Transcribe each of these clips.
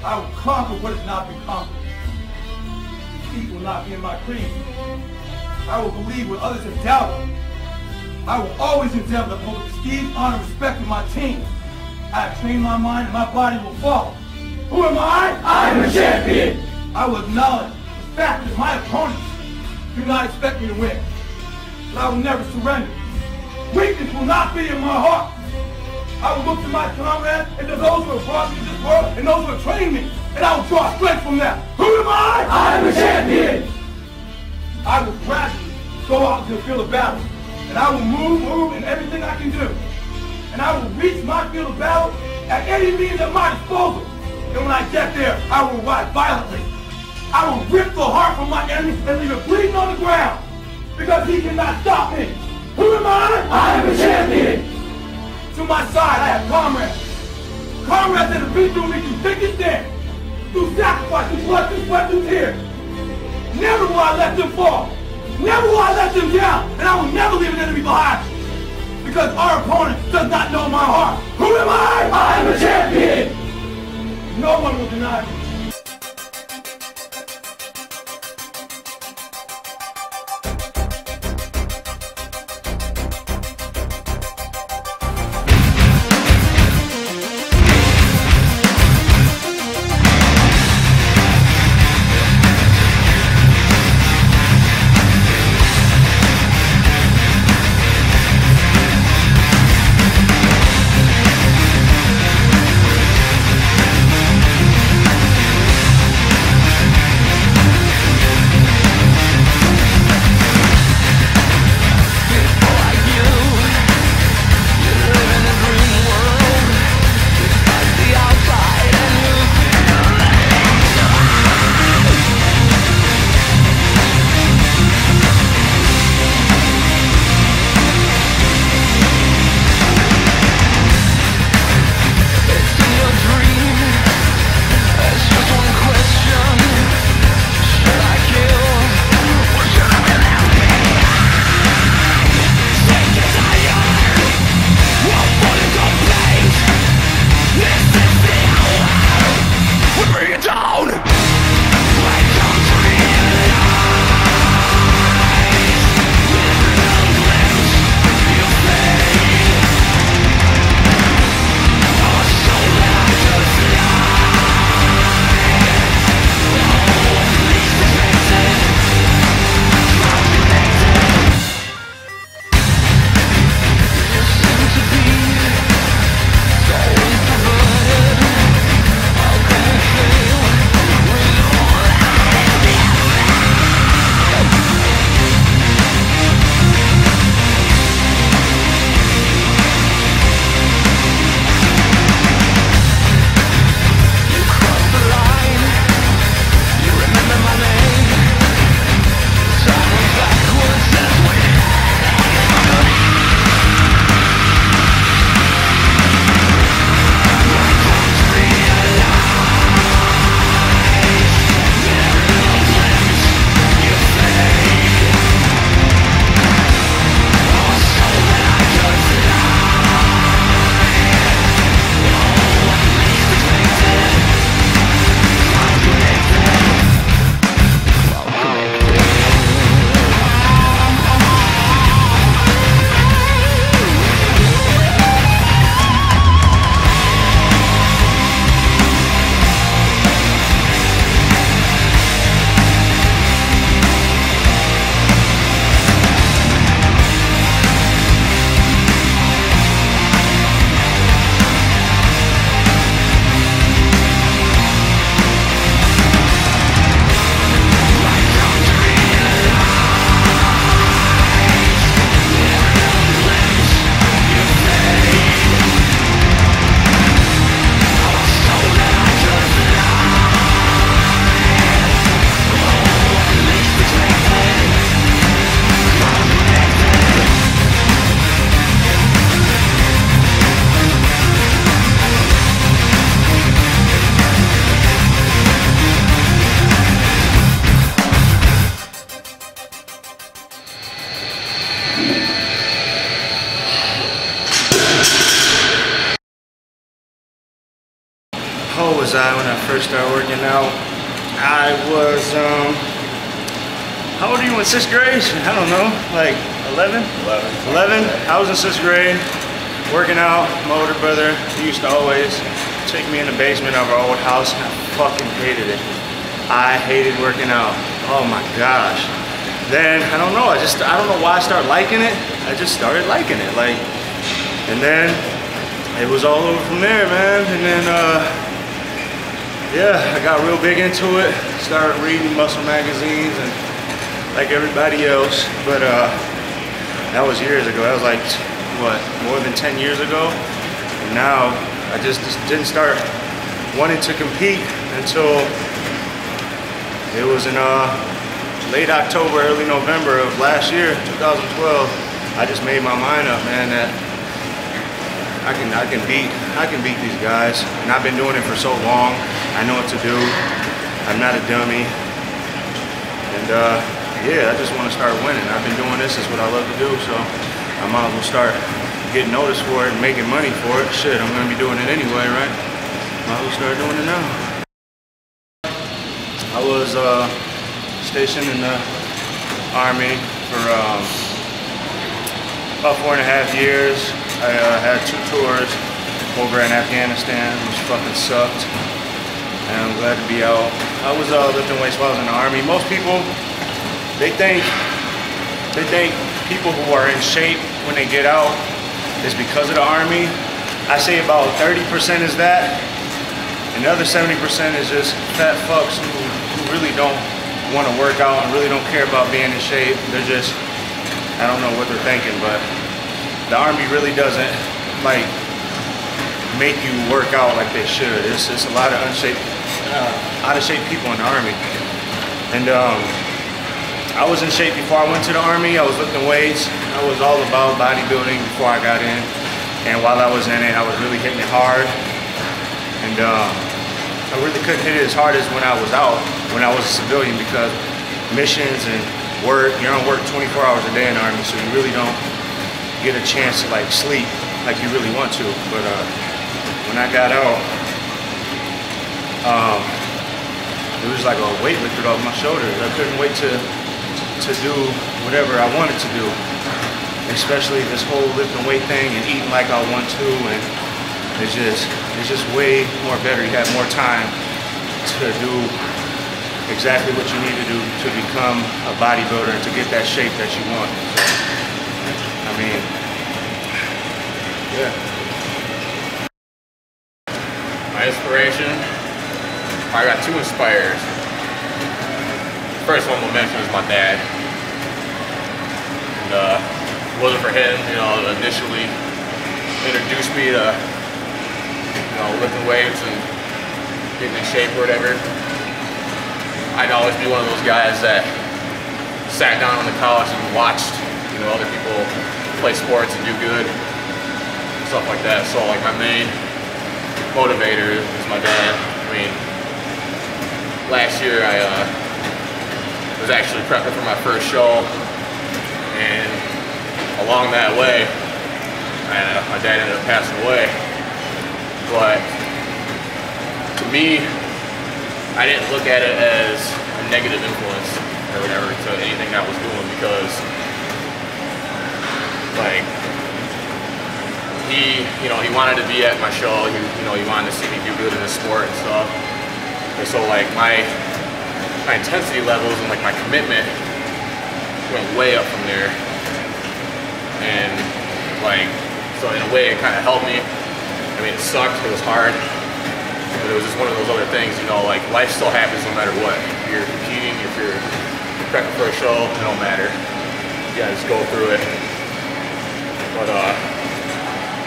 I will conquer what has not been conquered. Defeat will not be in my creed. I will believe what others have doubted. I will always endeavor to uphold the prestige, honor, and respect of my team. I have trained my mind and my body will follow. Who am I? I am a champion! I will acknowledge the fact that my opponents do not expect me to win. But I will never surrender. Weakness will not be in my heart. I will look to my comrades and to those who have brought me to this world and those who have trained me, and I will draw strength from them. Who am I? I am a champion! I will gradually go out to the field of battle, and I will move in everything I can do. And I will reach my field of battle at any means at my disposal. And when I get there, I will ride violently. I will rip the heart from my enemy and leave it bleeding on the ground, because he cannot stop me. Who am I? I am a champion! To my side, I have comrades. Comrades that have been through me through thick and thin, through sacrifice, through blood, through sweat, through tears. Never will I let them fall. Never will I let them down. And I will never leave an enemy behind. Because our opponent does not know my heart. Who am I? I am a champion! No one will deny me. How old was I when I first started working out? I was, how old are you in 6th grade? I don't know, like 11? 11. I was in 6th grade, working out. My older brother, he used to always take me in the basement of our old house, and I fucking hated it. I hated working out. Oh my gosh. Then, I don't know, I don't know why I started liking it. I just started liking it, like, and then it was all over from there, man. And then, yeah, I got real big into it. Started reading muscle magazines and like everybody else. But that was years ago. That was like, what, more than 10 years ago? And now I just didn't start wanting to compete until it was in late October, early November of last year, 2012. I just made my mind up, man, that I can beat these guys. And I've been doing it for so long. I know what to do. I'm not a dummy. And yeah, I just want to start winning. I've been doing this, is what I love to do, so I might as well start getting noticed for it and making money for it. Shit, I'm gonna be doing it anyway, right? Might as well start doing it now. I was stationed in the Army for about 4.5 years. I had 2 tours over in Afghanistan, which fucking sucked. And I'm glad to be out. I was lifting weights while I was in the Army. Most people, they think people who are in shape when they get out is because of the Army. I say about 30% is that, and the other 70% is just fat fucks who really don't want to work out and really don't care about being in shape. They're just, I don't know what they're thinking, but the Army really doesn't like make you work out like they should. It's a lot of out of shape people in the Army. And I was in shape before I went to the Army. I was lifting weights. I was all about bodybuilding before I got in. And while I was in it, I was really hitting it hard. And I really couldn't hit it as hard as when I was out, when I was a civilian, because missions and work, you're on work 24 hours a day in the Army, so you really don't get a chance to like sleep like you really want to. But when I got out, it was like a weight lifted off my shoulders. I couldn't wait to do whatever I wanted to do, especially this whole lifting weight thing and eating like I want to, and it's just way more better. You have more time to do exactly what you need to do to become a bodybuilder and to get that shape that you want. So, I mean, yeah. My inspiration, I got 2 inspires. First one I'm gonna mention is my dad. And if it wasn't for him, you know, to initially introduce me to, you know, lifting weights and getting in shape or whatever, I'd always be one of those guys that sat down on the couch and watched, you know, other people play sports and do good, stuff like that. So like my main motivator is my dad. I mean, last year I was actually prepping for my first show, and along that way, my dad ended up passing away. But to me, I didn't look at it as a negative influence or whatever to anything I was doing, because like he wanted to be at my show. He wanted to see me do good in the sport and stuff. And so like my intensity levels and like my commitment went way up from there. And like, so in a way it kind of helped me. I mean, it sucked, it was hard, but it was just one of those other things, you know, like life still happens no matter what. If you're competing, if you're prepping for a show, it don't matter. You gotta just go through it. But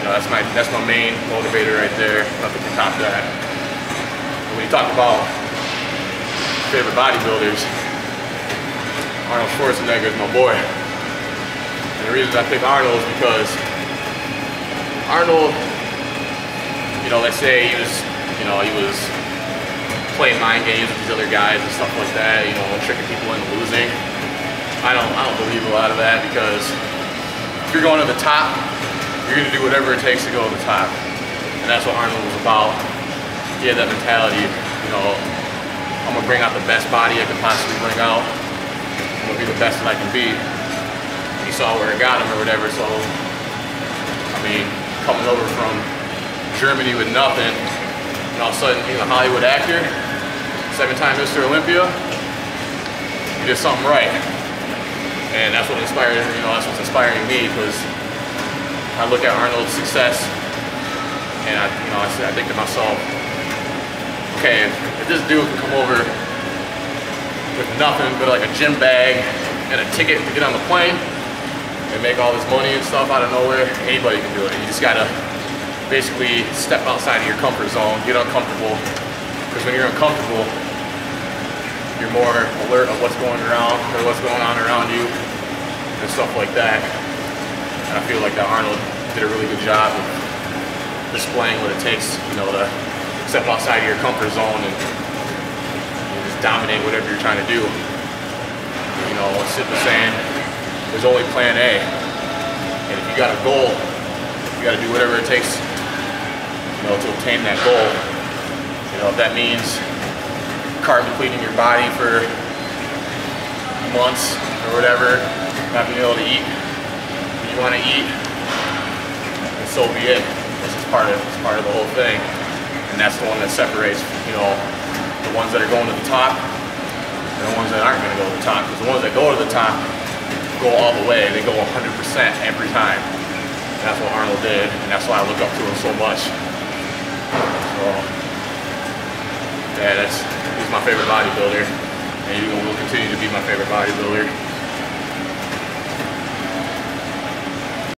you know, that's my main motivator right there. Nothing can top that. When you talk about favorite bodybuilders, Arnold Schwarzenegger is my boy. And the reason I pick Arnold is because Arnold, you know, let's say he was playing mind games with these other guys and stuff like that, you know, tricking people into losing. I don't believe a lot of that, because if you're going to the top, you're going to do whatever it takes to go to the top. And that's what Arnold was about. he had that mentality, you know, I'm gonna bring out the best body I can possibly bring out. I'm gonna be the best that I can be. He saw where it got him or whatever, so, I mean, coming over from Germany with nothing, and all of a sudden being a Hollywood actor, 7-time Mr. Olympia, he did something right. And that's what inspired, you know, that's what's inspiring me, because I look at Arnold's success and I think to myself, okay, if this dude can come over with nothing but like a gym bag and a ticket to get on the plane and make all this money and stuff out of nowhere, anybody can do it. You just gotta basically step outside of your comfort zone, get uncomfortable, because when you're uncomfortable, you're more alert of what's going around or what's going on around you and stuff like that. And I feel like that Arnold did a really good job of displaying what it takes, you know, to step outside of your comfort zone and just dominate whatever you're trying to do. You know, Sid was saying, there's only plan A. And if you got a goal, you got to do whatever it takes, you know, to obtain that goal. You know, if that means carb depleting your body for months or whatever, not being able to eat what you want to eat, and so be it. This is part of the whole thing, and that's the one that separates, you know, the ones that are going to the top and the ones that aren't going to go to the top. Because the ones that go to the top go all the way. They go 100% every time. And that's what Arnold did, and that's why I look up to him so much. So, yeah, he's my favorite bodybuilder, and he will continue to be my favorite bodybuilder.